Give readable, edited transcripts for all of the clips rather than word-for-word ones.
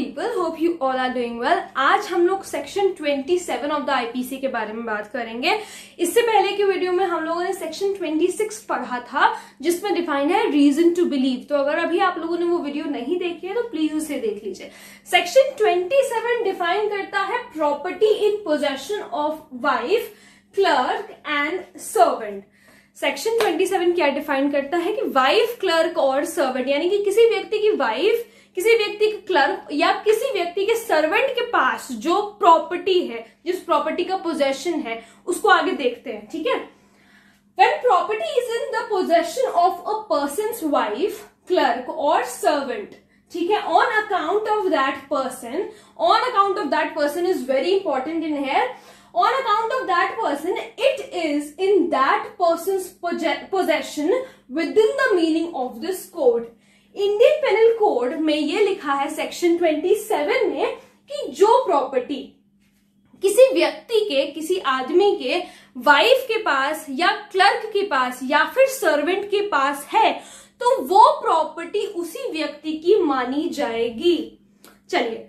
people, hope you all are doing well. आज हम लोग सेक्शन 27 ऑफ द आईपीसी के बारे में बात करेंगे. इससे पहले की वीडियो में हम लोगों ने सेक्शन 26 पढ़ा था जिसमें डिफाइन है रीजन टू बिलीव. तो अगर अभी आप लोगों ने वो वीडियो नहीं देखी है तो प्लीज उसे देख लीजिए. सेक्शन 27 डिफाइन करता है property in possession of wife, clerk and servant. Section 27 क्या डिफाइन करता है कि वाइफ, क्लर्क और सर्वेंट यानी कि किसी व्यक्ति की वाइफ, किसी व्यक्ति के क्लर्क या किसी व्यक्ति के सर्वेंट के पास जो प्रॉपर्टी है, जिस प्रॉपर्टी का पोजेशन है, उसको आगे देखते हैं. ठीक है. When property is in the possession of a person's wife, clerk or servant, ठीक है, on account of that person is very important in here. On account of that person, it is in that person's possession within the meaning of this code. Indian penal code में ये लिखा है section 27 में कि जो property किसी व्यक्ति के, किसी आदमी के वाइफ के पास या क्लर्क के पास या फिर सर्वेंट के पास है तो वो प्रॉपर्टी उसी व्यक्ति की मानी जाएगी. चलिए,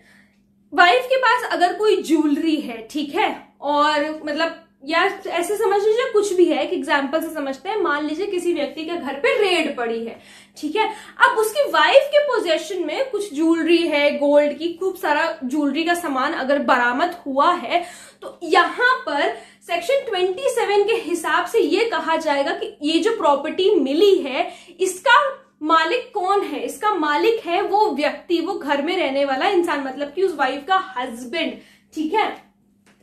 वाइफ के पास अगर कोई ज्वेलरी है, ठीक है, और मतलब या ऐसे समझ लीजिए कुछ भी है, एक एग्जाम्पल से समझते हैं. मान लीजिए किसी व्यक्ति के घर पे रेड पड़ी है, ठीक है. अब उसकी वाइफ के पोजेशन में कुछ ज्वेलरी है, गोल्ड की खूब सारा ज्वेलरी का सामान अगर बरामद हुआ है तो यहाँ पर सेक्शन 27 के हिसाब से ये कहा जाएगा कि ये जो प्रॉपर्टी मिली है इसका मालिक कौन है. इसका मालिक है वो व्यक्ति, वो घर में रहने वाला इंसान, मतलब कि उस वाइफ का हस्बैंड. ठीक है.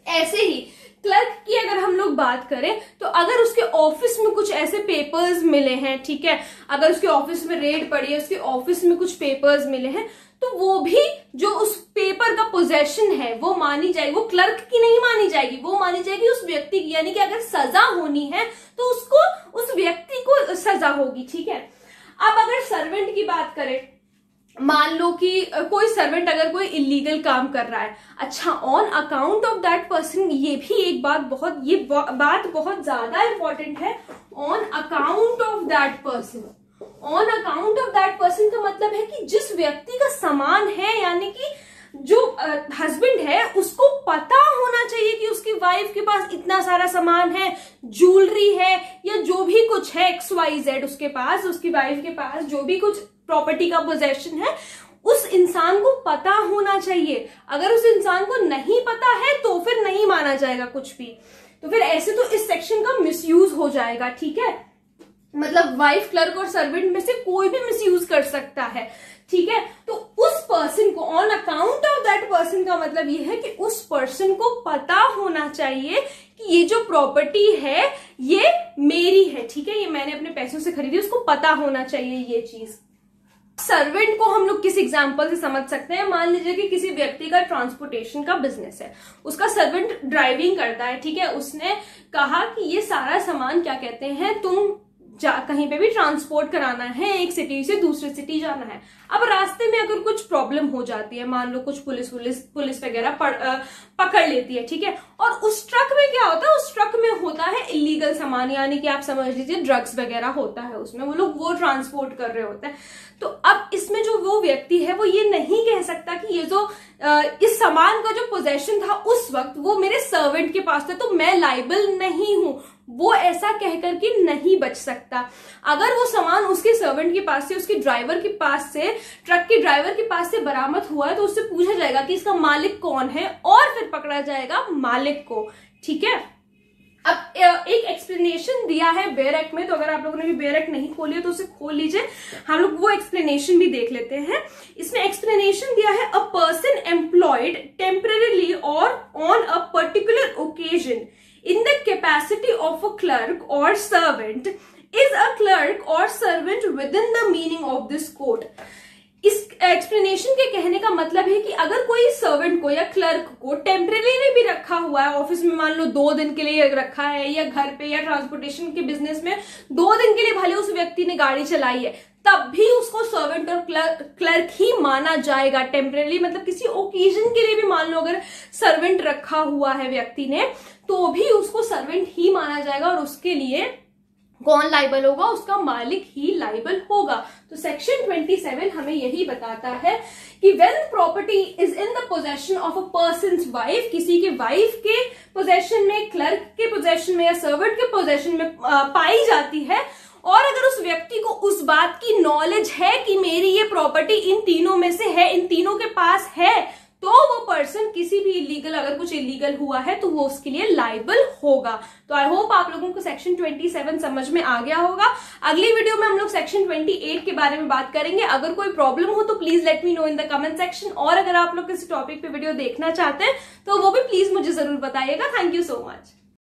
ऐसे ही क्लर्क की अगर हम लोग बात करें तो अगर उसके ऑफिस में कुछ ऐसे पेपर्स मिले हैं, ठीक है, अगर उसके ऑफिस में रेड पड़ी है, उसके ऑफिस में कुछ पेपर्स मिले हैं, तो वो भी जो उस पेपर का पोजेशन है वो मानी जाएगी. वो क्लर्क की नहीं मानी जाएगी, वो मानी जाएगी उस व्यक्ति की. यानी कि अगर सजा होनी है तो उसको, उस व्यक्ति को सजा होगी. ठीक है. अब अगर सर्वेंट की बात करें, मान लो कि कोई सर्वेंट अगर कोई इलीगल काम कर रहा है, अच्छा, on account of that person, ये भी एक बात बहुत, ये बात बहुत ज्यादा इंपॉर्टेंट है. On account of that person, on account of that person का मतलब है कि जिस व्यक्ति का सामान है, यानी कि जो हस्बैंड है उसको पता होना चाहिए कि उसकी वाइफ के पास इतना सारा सामान है, ज्वेलरी है या जो भी कुछ है XYZ उसके पास, उसकी वाइफ के पास जो भी कुछ प्रॉपर्टी का पोजेशन है, उस इंसान को पता होना चाहिए. अगर उस इंसान को नहीं पता है तो फिर नहीं माना जाएगा कुछ भी. तो फिर ऐसे तो इस सेक्शन का मिसयूज हो जाएगा. ठीक है. मतलब वाइफ, क्लर्क और सर्वेंट में से कोई भी मिसयूज कर सकता है. ठीक है. तो उस पर्सन को, on account of that person का मतलब ये है कि उस पर्सन को पता होना चाहिए कि ये जो प्रॉपर्टी है ये मेरी है. ठीक है, ये मैंने अपने पैसों से खरीदी, उसको पता होना चाहिए ये चीज. सर्वेंट को हम लोग किस एग्जांपल से समझ सकते हैं. मान लीजिए कि किसी व्यक्ति का ट्रांसपोर्टेशन का बिजनेस है, उसका सर्वेंट ड्राइविंग करता है. ठीक है. उसने कहा कि ये सारा सामान क्या कहते हैं, तुम कहीं पे भी ट्रांसपोर्ट कराना है, एक सिटी से दूसरी सिटी जाना है. अब रास्ते में अगर कुछ प्रॉब्लम हो जाती है, मान लो कुछ पुलिस वगैरह पकड़ लेती है, ठीक है, और उस ट्रक में क्या होता है, उस ट्रक में होता है इलीगल सामान, यानी कि आप समझ लीजिए ड्रग्स वगैरह होता है उसमें, वो लोग वो ट्रांसपोर्ट कर रहे होते हैं. तो अब इसमें जो वो व्यक्ति है वो ये नहीं कह सकता कि ये जो इस सामान का जो पोजेशन था उस वक्त वो मेरे सर्वेंट के पास था तो मैं लाइबल नहीं हूं. वो ऐसा कहकर के नहीं बच सकता. अगर वो सामान उसके सर्वेंट के पास से, उसके ड्राइवर के पास से, ट्रक के ड्राइवर के पास से बरामद हुआ है तो उससे पूछा जाएगा कि इसका मालिक कौन है और फिर पकड़ा जाएगा मालिक को. ठीक है. अब एक एक्सप्लेनेशन दिया है बेयर एक्ट में, तो अगर आप लोगों ने भी बेयर एक्ट नहीं खोली है तो उसे खोल लीजिए, हम लोग वो एक्सप्लेनेशन भी देख लेते हैं. इसमें एक्सप्लेनेशन दिया है, अ पर्सन एम्प्लॉयड टेम्पररीली और on a particular occasion in the capacity of a clerk or servant is a clerk or servant within the meaning of this code. इस एक्सप्लेनेशन के कहने का मतलब है कि अगर कोई सर्वेंट को या क्लर्क को टेम्परेरी भी रखा हुआ है ऑफिस में, मान लो 2 दिन के लिए रखा है, या घर पे या ट्रांसपोर्टेशन के बिजनेस में 2 दिन के लिए भले उस व्यक्ति ने गाड़ी चलाई है, तब भी उसको सर्वेंट और क्लर्क ही माना जाएगा. टेम्परेरी मतलब किसी ओकेजन के लिए भी मान लो अगर सर्वेंट रखा हुआ है व्यक्ति ने तो भी उसको सर्वेंट ही माना जाएगा और उसके लिए कौन लाइबल होगा? उसका मालिक ही लाइबल होगा। तो सेक्शन 27 हमें यही बताता है कि when property is in the possession of a persons wife, किसी के वाइफ के पोजेशन में, क्लर्क के पोजेशन में या सर्वेंट के पोजेशन में पाई जाती है, और अगर उस व्यक्ति को उस बात की नॉलेज है कि मेरी ये प्रॉपर्टी इन तीनों में से है, इन तीनों के पास है, तो वो पर्सन किसी भी इलीगल, अगर कुछ इलीगल हुआ है तो वो उसके लिए लाइबल होगा। तो आई होप आप लोगों को सेक्शन 27 समझ में आ गया होगा। अगली वीडियो में हम लोग सेक्शन 28 के बारे में बात करेंगे। अगर कोई प्रॉब्लम हो तो please let me know in the comment section, और अगर आप लोग किसी टॉपिक पे वीडियो देखना चाहते हैं तो वो भी प्लीज मुझे जरूर बताइएगा। Thank you so much.